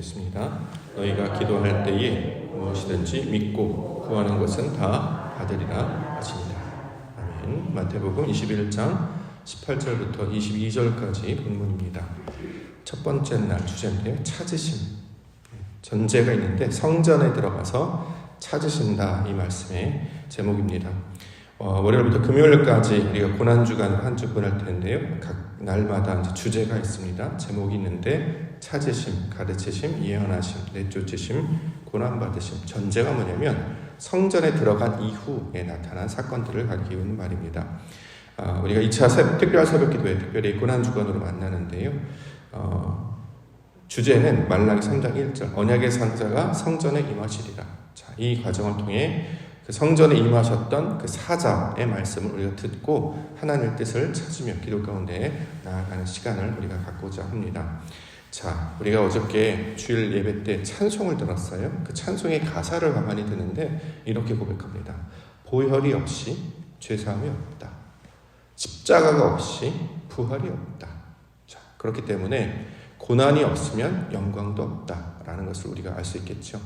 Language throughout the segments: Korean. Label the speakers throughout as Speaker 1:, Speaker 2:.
Speaker 1: 기도하겠습니다. 너희가 기도할 때에 무엇이든지 믿고 구하는 것은 다 받으리라 하시니라. 아멘. 마태복음 21장 18절부터 22절까지 본문입니다. 첫 번째 날 주제인데요. 찾으심. 전제가 있는데 성전에 들어가서 찾으신다, 이 말씀의 제목입니다. 월요일부터 금요일까지 우리가 고난주간을 한 주 보낼 텐데요. 각 날마다 이제 주제가 있습니다. 제목이 있는데 찾으심, 가르치심, 예언하심, 내쫓으심, 고난받으심. 전제가 뭐냐면 성전에 들어간 이후에 나타난 사건들을 가리키는 말입니다. 우리가 2차 특별 새벽기도에 특별히 고난주간으로 만나는데요. 주제는 말라기 3장 1절 언약의 상자가 성전에 임하시리라. 자, 이 과정을 통해 그 성전에 임하셨던 그 사자의 말씀을 우리가 듣고 하나님의 뜻을 찾으며 기도 가운데 나아가는 시간을 우리가 갖고자 합니다. 자, 우리가 어저께 주일 예배 때 찬송을 들었어요. 그 찬송의 가사를 가만히 듣는데 이렇게 고백합니다. 보혈이 없이 죄사함이 없다. 십자가가 없이 부활이 없다. 자, 그렇기 때문에 고난이 없으면 영광도 없다라는 것을 우리가 알 수 있겠죠.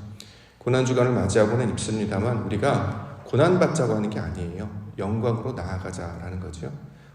Speaker 1: 고난주간을 맞이하고는 있습니다만 우리가 고난받자고 하는 게 아니에요. 영광으로 나아가자라는 거죠.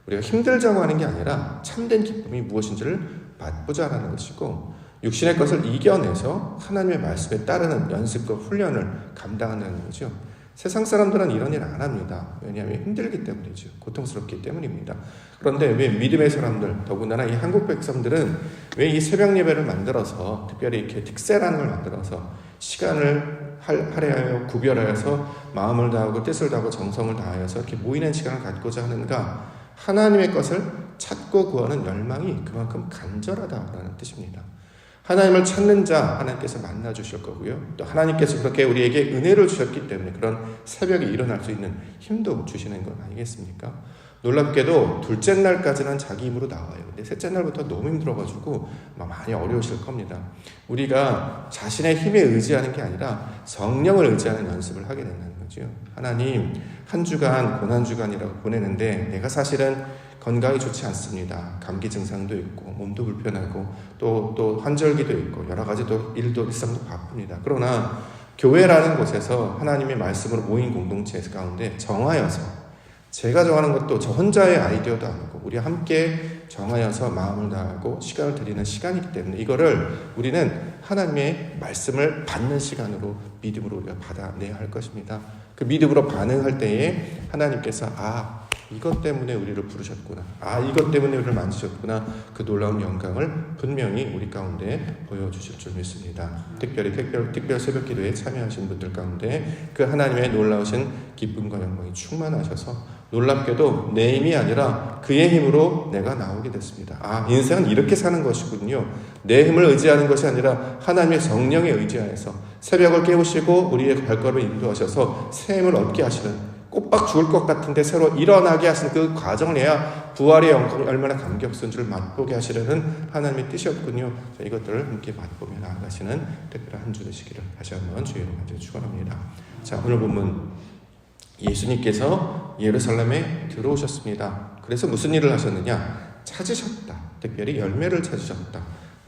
Speaker 1: 우리가 힘들자고 하는 게 아니라 참된 기쁨이 무엇인지를 맛보자라는 것이고 육신의 것을 이겨내서 하나님의 말씀에 따르는 연습과 훈련을 감당한다는 거죠. 세상 사람들은 이런 일 안 합니다. 왜냐하면 힘들기 때문이죠. 고통스럽기 때문입니다. 그런데 왜 믿음의 사람들, 더군다나 이 한국 백성들은 왜 이 새벽 예배를 만들어서 특별히 이렇게 특세라는 걸 만들어서 시간을 할애하여 구별하여서 마음을 다하고 뜻을 다하고 정성을 다하여서 이렇게 모이는 시간을 갖고자 하는가? 하나님의 것을 찾고 구하는 열망이 그만큼 간절하다라는 뜻입니다. 하나님을 찾는 자 하나님께서 만나 주실 거고요. 또 하나님께서 그렇게 우리에게 은혜를 주셨기 때문에 그런 새벽에 일어날 수 있는 힘도 주시는 건 아니겠습니까? 놀랍게도 둘째 날까지는 자기 힘으로 나와요. 근데 셋째 날부터 너무 힘들어가지고 많이 어려우실 겁니다. 우리가 자신의 힘에 의지하는 게 아니라 성령을 의지하는 연습을 하게 된다는 거죠. 하나님, 한 주간 고난주간이라고 보내는데 내가 사실은 건강이 좋지 않습니다. 감기 증상도 있고 몸도 불편하고 또 환절기도 있고 여러 가지 또 일도 일상도 바쁩니다. 그러나 교회라는 곳에서 하나님의 말씀으로 모인 공동체 가운데 정하여서 제가 정하는 것도 저 혼자의 아이디어도 아니고 우리 함께 정하여서 마음을 다하고 시간을 드리는 시간이기 때문에 이거를 우리는 하나님의 말씀을 받는 시간으로 믿음으로 우리가 받아내야 할 것입니다. 그 믿음으로 반응할 때에 하나님께서 이것 때문에 우리를 부르셨구나. 이것 때문에 우리를 만지셨구나. 그 놀라운 영광을 분명히 우리 가운데 보여주실 줄 믿습니다. 특별히 특별 새벽 기도에 참여하신 분들 가운데 그 하나님의 놀라우신 기쁨과 영광이 충만하셔서 놀랍게도 내 힘이 아니라 그의 힘으로 내가 나오게 됐습니다. 인생은 이렇게 사는 것이군요. 내 힘을 의지하는 것이 아니라 하나님의 성령에 의지하여서 새벽을 깨우시고 우리의 발걸음을 인도하셔서 새 힘을 얻게 하시는 꼬박 죽을 것 같은데 새로 일어나게 하시는 그 과정을 해야 부활의 영광이 얼마나 감격스러운 줄 맛보게 하시려는 하나님의 뜻이었군요. 자, 이것들을 함께 맛보며 나아가시는 특별한 한 주 되시기를 다시 한번 주의로 간절히 축원합니다. 자, 오늘 본문 예수님께서 예루살렘에 들어오셨습니다. 그래서 무슨 일을 하셨느냐? 찾으셨다. 특별히 열매를 찾으셨다.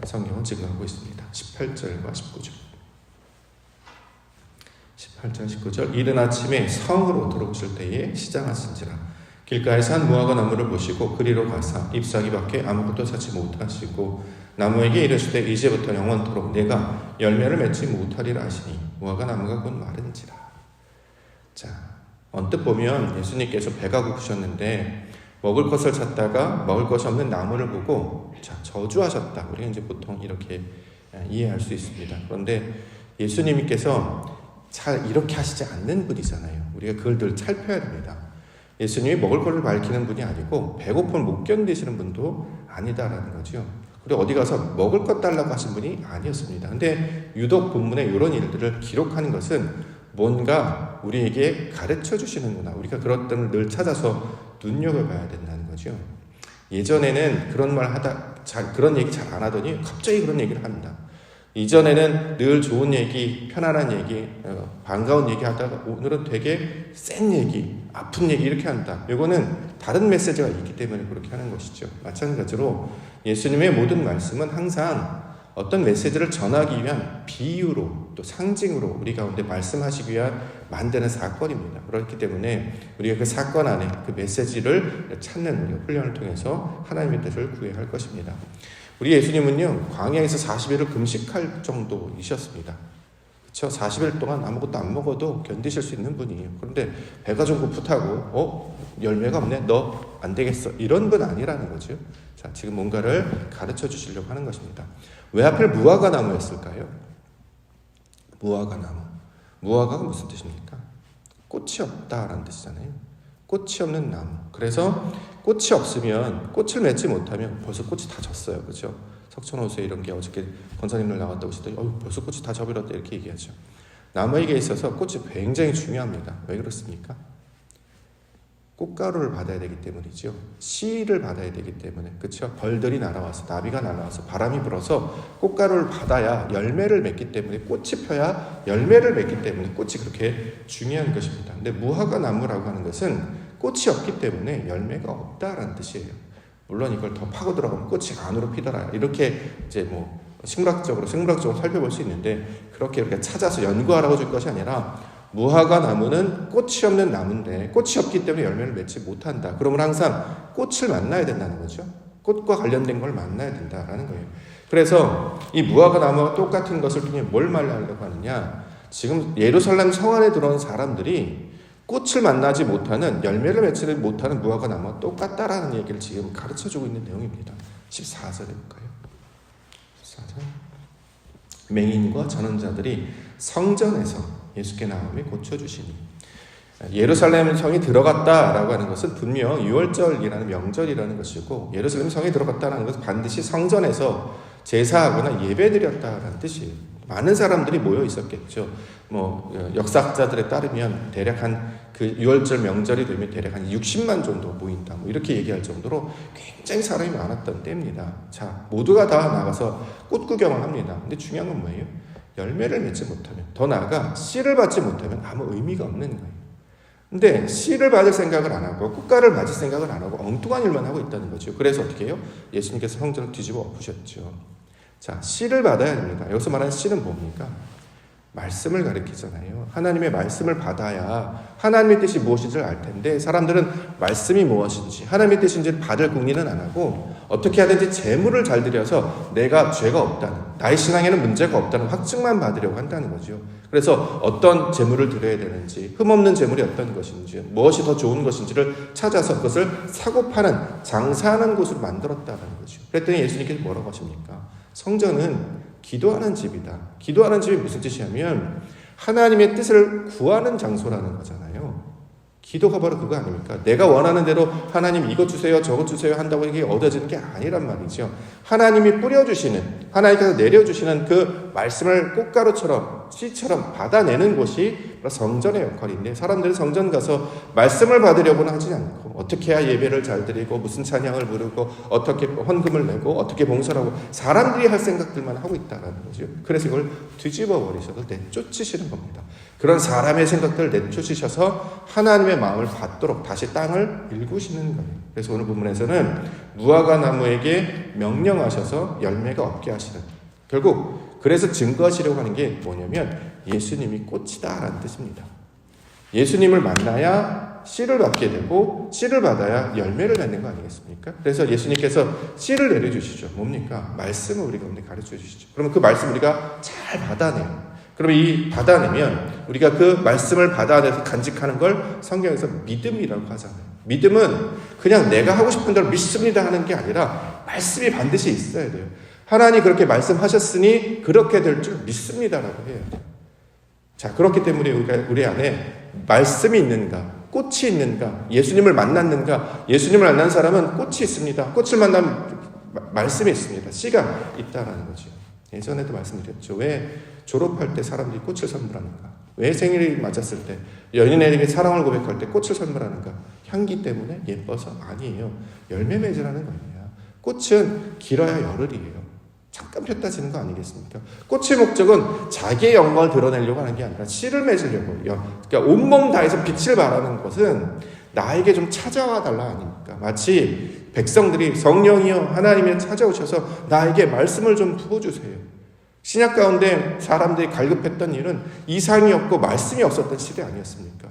Speaker 1: 성경은 증거하고 있습니다. 18절과 19절. 18절 19절 이른 아침에 성으로 들어오실 때에 시장하신지라 길가에서 한 무화과 나무를 보시고 그리로 가사 잎사귀 밖에 아무것도 찾지 못하시고 나무에게 이르시되 이제부터 영원토록 내가 열매를 맺지 못하리라 하시니 무화과 나무가 곧 마른지라. 자, 언뜻 보면 예수님께서 배가 고프셨는데 먹을 것을 찾다가 먹을 것이 없는 나무를 보고 저주하셨다. 우리가 이제 보통 이렇게 이해할 수 있습니다. 그런데 예수님께서 잘 이렇게 하시지 않는 분이잖아요. 우리가 그걸 늘 살펴야 됩니다. 예수님이 먹을 것을 밝히는 분이 아니고 배고픔을 못 견디시는 분도 아니다라는 거죠. 그리고 어디 가서 먹을 것 달라고 하신 분이 아니었습니다. 근데 유독 본문에 이런 일들을 기록하는 것은 뭔가 우리에게 가르쳐 주시는구나. 우리가 그런 때를 늘 찾아서 눈여겨봐야 된다는 거죠. 예전에는 그런 말 그런 얘기 잘 안 하더니 갑자기 그런 얘기를 합니다. 이전에는 늘 좋은 얘기, 편안한 얘기, 반가운 얘기 하다가 오늘은 되게 센 얘기, 아픈 얘기 이렇게 한다. 이거는 다른 메시지가 있기 때문에 그렇게 하는 것이죠. 마찬가지로 예수님의 모든 말씀은 항상 어떤 메시지를 전하기 위한 비유로 또 상징으로 우리 가운데 말씀하시기 위한 만드는 사건입니다. 그렇기 때문에 우리가 그 사건 안에 그 메시지를 찾는 훈련을 통해서 하나님의 뜻을 구해야 할 것입니다. 우리 예수님은요, 광야에서 40일을 금식할 정도이셨습니다. 그렇죠? 40일 동안 아무것도 안 먹어도 견디실 수 있는 분이에요. 그런데 배가 좀 고프다고 열매가 없네, 너 안 되겠어, 이런 분 아니라는 거죠. 자, 지금 뭔가를 가르쳐 주시려고 하는 것입니다. 왜 하필 무화과 나무였을까요? 무화과 나무. 무화과가 무슨 뜻입니까? 꽃이 없다라는 뜻이잖아요. 꽃이 없는 나무. 그래서 꽃이 없으면, 꽃을 맺지 못하면 벌써 꽃이 다 졌어요. 그죠? 석촌호수에 이런 게 어저께 권사님들 나갔다 오시더니 벌써 꽃이 다 져버렸다 이렇게 얘기하죠. 나무에게 있어서 꽃이 굉장히 중요합니다. 왜 그렇습니까? 꽃가루를 받아야 되기 때문이죠. 씨를 받아야 되기 때문에. 그렇죠? 벌들이 날아와서, 나비가 날아와서, 바람이 불어서 꽃가루를 받아야 열매를 맺기 때문에, 꽃이 펴야 열매를 맺기 때문에 꽃이 그렇게 중요한 것입니다. 근데 무화과 나무라고 하는 것은 꽃이 없기 때문에 열매가 없다라는 뜻이에요. 물론 이걸 더 파고 들어가면 꽃이 안으로 피더라, 이렇게 이제 생물학적으로 살펴볼 수 있는데, 그렇게 이렇게 찾아서 연구하라고 줄 것이 아니라, 무화과 나무는 꽃이 없는 나무인데 꽃이 없기 때문에 열매를 맺지 못한다. 그러면 항상 꽃을 만나야 된다는 거죠. 꽃과 관련된 걸 만나야 된다라는 거예요. 그래서 이 무화과 나무와 똑같은 것을 통해 뭘 말하려고 하느냐, 지금 예루살렘 성 안에 들어온 사람들이 꽃을 만나지 못하는, 열매를 맺지 못하는 무화과 나무와 똑같다라는 얘기를 지금 가르쳐주고 있는 내용입니다. 14절에 볼까요? 14절. 맹인과 전원자들이 성전에서 예수께 나음에 고쳐주시니. 예루살렘 성이 들어갔다라고 하는 것은 분명 유월절이라는 명절이라는 것이고, 예루살렘 성에 들어갔다는 것은 반드시 성전에서 제사하거나 예배드렸다라는 뜻이에요. 많은 사람들이 모여 있었겠죠. 역사학자들에 따르면 대략 그 유월절 명절이 되면 대략 한 60만 정도 모인다, 이렇게 얘기할 정도로 굉장히 사람이 많았던 때입니다. 자, 모두가 다 나가서 꽃 구경을 합니다. 근데 중요한 건 뭐예요? 열매를 맺지 못하면, 더 나아가 씨를 받지 못하면 아무 의미가 없는 거예요. 근데 씨를 받을 생각을 안 하고 꽃가루를 맞을 생각을 안 하고 엉뚱한 일만 하고 있다는 거죠. 그래서 어떻게 해요? 예수님께서 성전을 뒤집어 엎으셨죠. 자, 씨를 받아야 됩니다. 여기서 말하는 씨는 뭡니까? 말씀을 가리키잖아요. 하나님의 말씀을 받아야 하나님의 뜻이 무엇인지를 알 텐데, 사람들은 말씀이 무엇인지, 하나님의 뜻인지를 받을 궁리는 안 하고 어떻게 하든지 재물을 잘 드려서 내가 죄가 없다는, 나의 신앙에는 문제가 없다는 확증만 받으려고 한다는 거죠. 그래서 어떤 재물을 드려야 되는지, 흠없는 재물이 어떤 것인지, 무엇이 더 좋은 것인지를 찾아서 그것을 사고 파는, 장사하는 곳으로 만들었다는 거죠. 그랬더니 예수님께서 뭐라고 하십니까? 성전은 기도하는 집이다. 기도하는 집이 무슨 뜻이냐면 하나님의 뜻을 구하는 장소라는 거잖아요. 기도가 바로 그거 아닙니까? 내가 원하는 대로 하나님 이것 주세요, 저것 주세요 한다고 이게 얻어지는 게 아니란 말이죠. 하나님이 뿌려주시는, 하나님께서 내려주시는 그 말씀을 꽃가루처럼, 씨처럼 받아내는 곳이 성전의 역할인데, 사람들이 성전 가서 말씀을 받으려고는 하지 않고 어떻게 해야 예배를 잘 드리고 무슨 찬양을 부르고 어떻게 헌금을 내고 어떻게 봉사를 하고, 사람들이 할 생각들만 하고 있다는 거죠. 그래서 이걸 뒤집어 버리셔서 내쫓으시는 겁니다. 그런 사람의 생각들을 내쫓으셔서 하나님의 마음을 받도록 다시 땅을 일구시는 거예요. 그래서 오늘 본문에서는 무화과 나무에게 명령하셔서 열매가 없게 하시는, 결국 그래서 증거하시려고 하는 게 뭐냐면 예수님이 꽃이다라는 뜻입니다. 예수님을 만나야 씨를 받게 되고 씨를 받아야 열매를 맺는 거 아니겠습니까? 그래서 예수님께서 씨를 내려주시죠. 뭡니까? 말씀을 우리 가운데 가르쳐 주시죠. 그러면 그 말씀 우리가 잘 받아내요. 그러면 이 받아내면 우리가 그 말씀을 받아내서 간직하는 걸 성경에서 믿음이라고 하잖아요. 믿음은 그냥 내가 하고 싶은 대로 믿습니다 하는 게 아니라 말씀이 반드시 있어야 돼요. 하나님 그렇게 말씀하셨으니 그렇게 될 줄 믿습니다라고 해요. 자, 그렇기 때문에 우리 안에 말씀이 있는가, 꽃이 있는가, 예수님을 만났는가. 예수님을 만난 사람은 꽃이 있습니다. 꽃을 만나면 말씀이 있습니다. 씨가 있다라는 거죠. 예전에도 말씀드렸죠. 왜 졸업할 때 사람들이 꽃을 선물하는가? 왜 생일이 맞았을 때, 연인에게 사랑을 고백할 때 꽃을 선물하는가? 향기 때문에? 예뻐서? 아니에요. 열매 맺으라는 겁니다. 꽃은 길어야 열흘이에요. 잠깐 폈다 지는 거 아니겠습니까? 꽃의 목적은 자기의 영광을 드러내려고 하는 게 아니라 씨를 맺으려고. 그러니까 온몸 다해서 빛을 발하는 것은 나에게 좀 찾아와 달라 아닙니까? 마치 백성들이 성령이여 하나님이 찾아오셔서 나에게 말씀을 좀 부어주세요. 신약 가운데 사람들이 갈급했던 일은 이상이 없고 말씀이 없었던 시대 아니었습니까?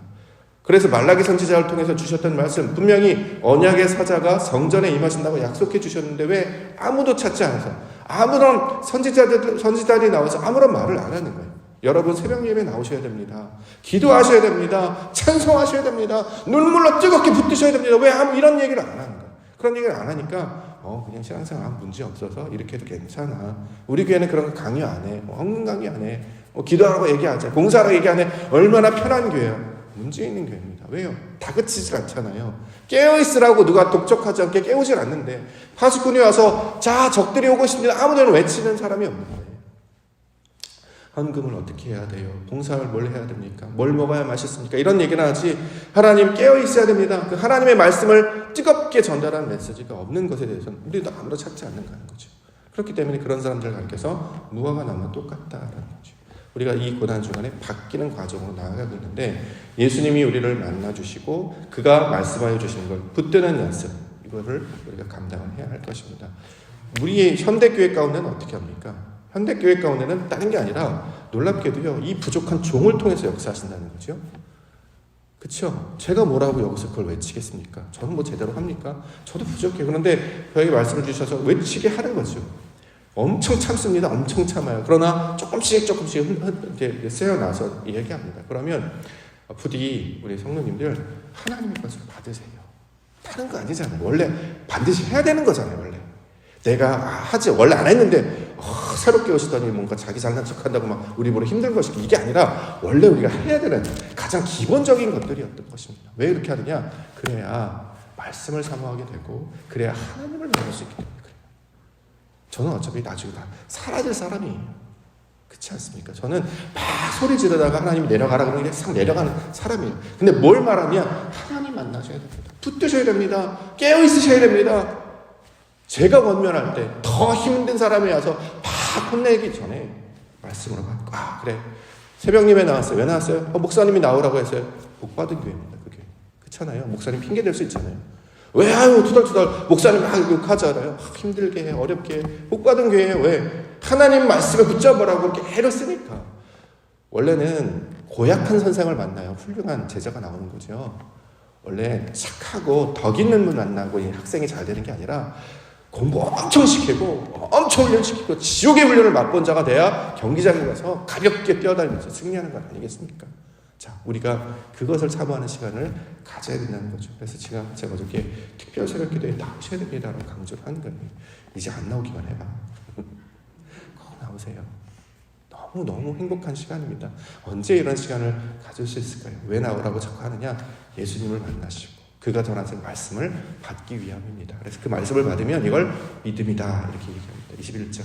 Speaker 1: 그래서 말라기 선지자를 통해서 주셨던 말씀, 분명히 언약의 사자가 성전에 임하신다고 약속해 주셨는데 왜 아무도 찾지 않아서 아무런 선지자들이 나와서 아무런 말을 안 하는 거예요. 여러분 새벽 예배 나오셔야 됩니다. 기도하셔야 됩니다. 찬송하셔야 됩니다. 눈물로 뜨겁게 붙드셔야 됩니다. 왜 아무 이런 얘기를 안 하는 거예요? 그런 얘기를 안 하니까 그냥 신앙생활 아무 문제 없어서 이렇게 해도 괜찮아. 우리 교회는 그런 거 강요 안 해. 헌금 강요 안 해. 기도하라고 얘기하자. 봉사하라고 얘기 안 해. 얼마나 편한 교회야. 문제 있는 교회입니다. 왜요? 다그치질 않잖아요. 깨어있으라고 누가 독촉하지 않게 깨우질 않는데 파수꾼이 와서 자 적들이 오고 있습니다. 아무데나 외치는 사람이 없는 거예요. 헌금을 어떻게 해야 돼요? 봉사를 뭘 해야 됩니까? 뭘 먹어야 맛있습니까? 이런 얘기는 하지 하나님 깨어있어야 됩니다. 그 하나님의 말씀을 뜨겁게 전달하는 메시지가 없는 것에 대해서는 우리도 아무도 찾지 않는 거죠. 그렇기 때문에 그런 사람들을 가르쳐서 무화과 나무와 똑같다라는 거죠. 우리가 이 고난중간에 바뀌는 과정으로 나아가고 있는데 예수님이 우리를 만나주시고 그가 말씀하여 주시는 걸 붙드는 연습, 이거를 우리가 감당을 해야 할 것입니다. 우리의 현대교회 가운데는 어떻게 합니까? 현대교회 가운데는 다른 게 아니라 놀랍게도요, 이 부족한 종을 통해서 역사하신다는 거죠. 그렇죠? 제가 뭐라고 여기서 그걸 외치겠습니까? 저는 뭐 제대로 합니까? 저도 부족해요. 그런데 저에게 말씀을 주셔서 외치게 하는 거죠. 엄청 참습니다. 엄청 참아요. 그러나 조금씩 이렇게 세어나서 얘기합니다. 그러면 부디 우리 성도님들 하나님의 것을 받으세요. 다른 거 아니잖아요. 원래 반드시 해야 되는 거잖아요. 원래 내가 하지 원래 안 했는데 새롭게 오시더니 뭔가 자기 잘난 척한다고 막 우리 보러 힘든 것이 이게 아니라 원래 우리가 해야 되는 가장 기본적인 것들이었던 것입니다. 왜 이렇게 하느냐? 그래야 말씀을 사모하게 되고 그래야 하나님을 만날 수 있기 때문에. 저는 어차피 나중에 다 사라질 사람이에요. 그렇지 않습니까? 저는 막 소리 지르다가 하나님이 내려가라 그러는 게 싹 내려가는 사람이에요. 근데 뭘 말하냐? 하나님 만나셔야 됩니다. 붙드셔야 됩니다. 깨어있으셔야 됩니다. 제가 권면할 때 더 힘든 사람이 와서 막 혼내기 전에 말씀으로 받고 그래 새벽 예배 나왔어요. 왜 나왔어요? 목사님이 나오라고 했어요. 복 받은 교회입니다. 그게 그렇잖아요. 목사님 핑계 댈 수 있잖아요. 왜 투덜투덜 목사님 막 욕하잖아요. 힘들게 해, 어렵게 해. 복 받은 교회예요. 왜? 하나님 말씀에 붙잡으라고 이렇게 애를 쓰니까. 원래는 고약한 선생을 만나요. 훌륭한 제자가 나오는 거죠. 원래 착하고 덕 있는 분 만나고 이 학생이 잘 되는 게 아니라 공부 엄청 시키고 엄청 훈련시키고 지옥의 훈련을 맛본 자가 돼야 경기장에 가서 가볍게 뛰어다니면서 승리하는 건 아니겠습니까? 자, 우리가 그것을 사모하는 시간을 가져야 된다는 거죠. 그래서 제가 어저께 특별 새벽 기도에 나오셔야 됩니다라고 강조를 하는 거예요. 이제 안 나오기만 해봐. 꼭 나오세요. 너무 행복한 시간입니다. 언제 이런 시간을 가질 수 있을까요? 왜 나오라고 자꾸 하느냐? 예수님을 만나시고 그가 전하신 말씀을 받기 위함입니다. 그래서 그 말씀을 받으면 이걸 믿음이다 이렇게 얘기합니다. 21절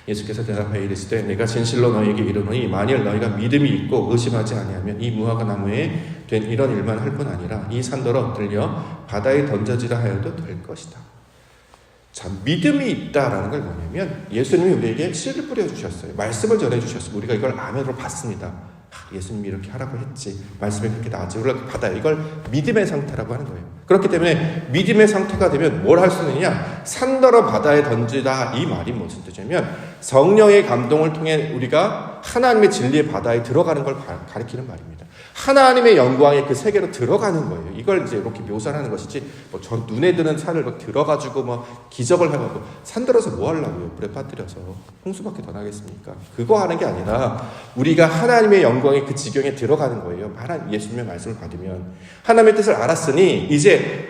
Speaker 1: 예수께서 대답하여 이르시되 내가 진실로 너희에게 이르노니 만일 너희가 믿음이 있고 의심하지 아니하면 이 무화과 나무에 된 이런 일만 할 뿐 아니라 이 산더러 들려 바다에 던져지라 하여도 될 것이다. 자, 믿음이 있다라는 걸 뭐냐면 예수님이 우리에게 씨를 뿌려주셨어요. 말씀을 전해주셨어요. 우리가 이걸 아멘으로 받습니다. 예수님이 이렇게 하라고 했지. 말씀이 그렇게 나왔지. 우리가 받아요. 이걸 믿음의 상태라고 하는 거예요. 그렇기 때문에 믿음의 상태가 되면 뭘 할 수 있느냐? 산더러 바다에 던지다 이 말이 무슨 뜻이냐면 성령의 감동을 통해 우리가 하나님의 진리의 바다에 들어가는 걸 가리키는 말입니다. 하나님의 영광의 그 세계로 들어가는 거예요. 이걸 이제 이렇게 묘사를 하는 것이지 저 눈에 드는 산을 막 들어가지고 기적을 해가지고 산들어서 뭐 하려고요? 물에 빠뜨려서 홍수밖에 더 나겠습니까? 그거 하는 게 아니라 우리가 하나님의 영광의 그 지경에 들어가는 거예요. 예수님의 말씀을 받으면 하나님의 뜻을 알았으니 이제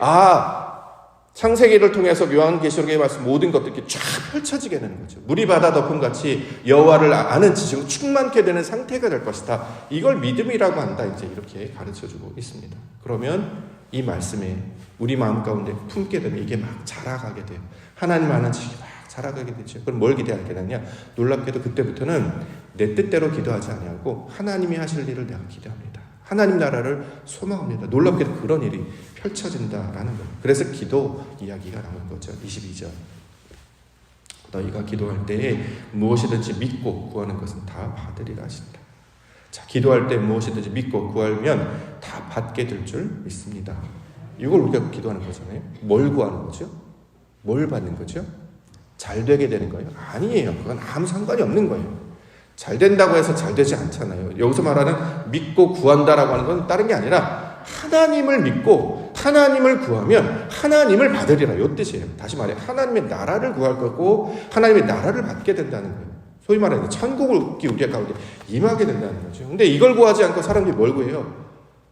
Speaker 1: 창세기를 통해서 요한계시록의 말씀 모든 것들이 쫙 펼쳐지게 되는 거죠. 물이 바다 덮음같이 여호와를 아는 지식으로 충만케 되는 상태가 될 것이다. 이걸 믿음이라고 한다. 이제 이렇게 가르쳐주고 있습니다. 그러면 이 말씀에 우리 마음 가운데 품게 되면 이게 막 자라가게 돼요. 하나님 아는 지식이 막 자라가게 되죠. 그럼 뭘 기대하게 되냐? 놀랍게도 그때부터는 내 뜻대로 기도하지 아니하고 하나님이 하실 일을 내가 기대합니다. 하나님 나라를 소망합니다. 놀랍게도 그런 일이 펼쳐진다라는 거예요. 그래서 기도 이야기가 나오는 거죠. 22절. 너희가 기도할 때에 무엇이든지 믿고 구하는 것은 다 받으리라 하신다. 자, 기도할 때 무엇이든지 믿고 구하면 다 받게 될 줄 믿습니다. 이걸 우리가 기도하는 거잖아요. 뭘 구하는 거죠? 뭘 받는 거죠? 잘 되게 되는 거예요? 아니에요. 그건 아무 상관이 없는 거예요. 잘 된다고 해서 잘 되지 않잖아요. 여기서 말하는 믿고 구한다라고 하는 건 다른 게 아니라 하나님을 믿고 하나님을 구하면 하나님을 받으리라, 이 뜻이에요. 다시 말해 하나님의 나라를 구할 거고 하나님의 나라를 받게 된다는 거예요. 소위 말하는 천국을 우리 가운데 임하게 된다는 거죠. 근데 이걸 구하지 않고 사람들이 뭘 구해요?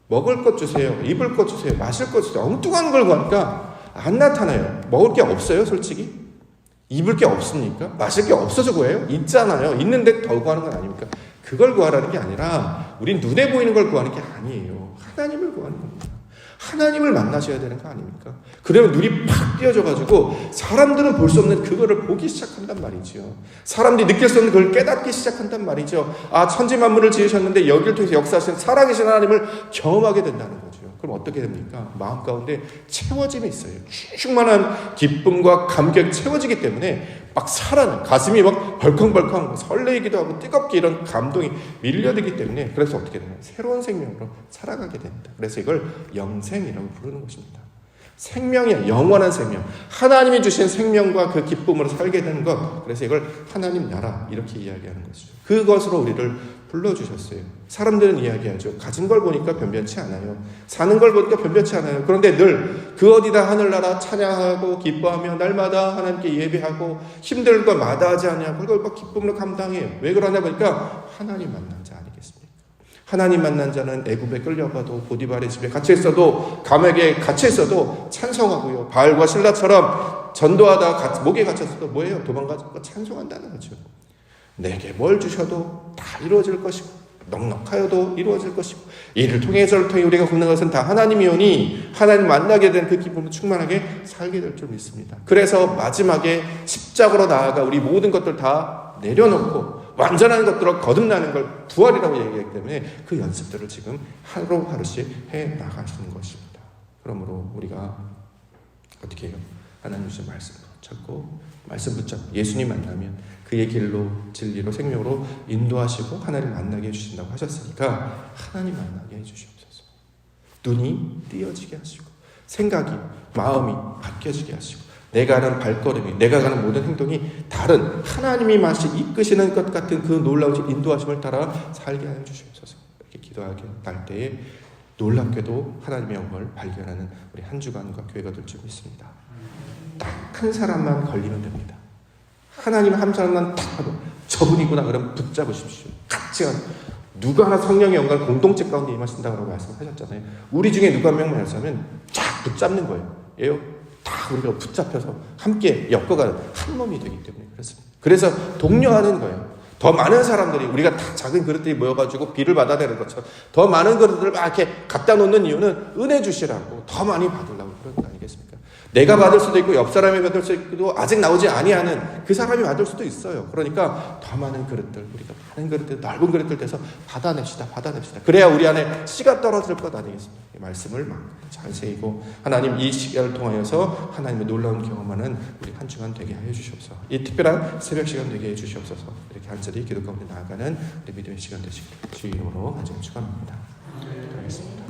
Speaker 1: 먹을 것 주세요, 입을 것 주세요, 마실 것 주세요. 엉뚱한 걸 구하니까 안 나타나요. 먹을 게 없어요, 솔직히? 입을 게 없습니까? 마실 게 없어서 구해요? 있잖아요. 있는데 더 구하는 건 아닙니까? 그걸 구하라는 게 아니라 우린 눈에 보이는 걸 구하는 게 아니에요. 하나님을 구하는 겁니다. 하나님을 만나셔야 되는 거 아닙니까? 그러면 눈이 팍 띄어져가지고 사람들은 볼 수 없는 그거를 보기 시작한단 말이죠. 사람들이 느낄 수 없는 그걸 깨닫기 시작한단 말이죠. 아, 천지 만물을 지으셨는데 여기를 통해서 역사하시는 살아계신 하나님을 경험하게 된다는 거죠. 그럼 어떻게 됩니까? 마음 가운데 채워짐이 있어요. 충만한 기쁨과 감격이 채워지기 때문에 막 살아나, 가슴이 막 벌컹벌컹 설레이기도 하고 뜨겁게 이런 감동이 밀려들기 때문에, 그래서 어떻게 되나요? 새로운 생명으로 살아가게 됩니다. 그래서 이걸 영생이라고 부르는 것입니다. 생명이야, 영원한 생명. 하나님이 주신 생명과 그 기쁨으로 살게 되는 것. 그래서 이걸 하나님 나라 이렇게 이야기하는 것이죠. 그것으로 우리를 불러주셨어요. 사람들은 이야기하죠. 가진 걸 보니까 변변치 않아요. 사는 걸 보니까 변변치 않아요. 그런데 늘 그 어디다 하늘나라 찬양하고 기뻐하며 날마다 하나님께 예배하고 힘든 걸 마다하지 않냐. 그걸 막 기쁨으로 감당해요. 왜 그러냐 보니까 하나님 만난 자 아니겠습니까? 하나님 만난 자는 애굽에 끌려가도 보디발의 집에 갇혀 있어도 감옥에 갇혀 있어도 찬송하고요. 바알과 실라처럼 전도하다 목에 갇혔어도 뭐예요? 도망가지 찬송한다는 거죠. 내게 뭘 주셔도 다 이루어질 것이고 넉넉하여도 이루어질 것이고 이를 통해 저를 통해 우리가 걷는 것은 다 하나님이오니 하나님 만나게 된 그 기쁨을 충만하게 살게 될 줄 믿습니다. 그래서 마지막에 십자가로 나아가 우리 모든 것들 다 내려놓고 완전한 것들로 거듭나는 걸 부활이라고 얘기하기 때문에 그 연습들을 지금 하루하루씩 해 나가시는 것입니다. 그러므로 우리가 어떻게 해요? 하나님 주신 말씀 붙잡고 말씀 붙잡고 예수님 만나면 그의 길로 진리로 생명으로 인도하시고 하나님 만나게 해주신다고 하셨으니까 하나님 만나게 해주시옵소서. 눈이 띄어지게 하시고 생각이 마음이 바뀌어지게 하시고 내가 하는 발걸음이 내가 가는 모든 행동이 다른 하나님이 마치 이끄시는 것 같은 그 놀라우신 인도하심을 따라 살게 하여 주시옵소서. 이렇게 기도하게 할 때에 놀랍게도 하나님의 영광을 발견하는 우리 한 주간과 교회가 될 줄 믿습니다. 딱 한 사람만 걸리면 됩니다. 하나님 한 사람만 딱 하고 저분이구나 그러면 붙잡으십시오. 같이 누가 하나 성령의 영광 공동체 가운데 임하신다고 말씀하셨잖아요. 우리 중에 누가 한 명만 말씀하면 쫙 붙잡는 거예요. 예요? 다 우리가 붙잡혀서 함께 엮어가는 한 몸이 되기 때문에 그렇습니다. 그래서 독려하는 거예요. 더 많은 사람들이 우리가 다 작은 그릇들이 모여가지고 비를 받아내는 것처럼 더 많은 그릇들을 막 이렇게 갖다 놓는 이유는 은혜 주시라고 더 많이 받으려고 그런 거 아니겠습니까? 내가 받을 수도 있고 옆 사람이 받을 수도 있고 아직 나오지 아니하는 그 사람이 받을 수도 있어요. 그러니까 더 많은 그릇들 우리가 많은 그릇들 넓은 그릇들 돼서 받아냅시다. 그래야 우리 안에 씨가 떨어질 것 아니겠습니까? 이 말씀을 막 잘 새기고 하나님 이 시간을 통하여서 하나님의 놀라운 경험하는 우리 한 주간 되게 하여 주시옵소서. 이 특별한 새벽 시간 되게 해 주시옵소서. 이렇게 한절이 기도 가운데 나아가는 우리 믿음의 시간 되시길 주의 이름으로 간절히 축원합니다. 기도하겠습니다.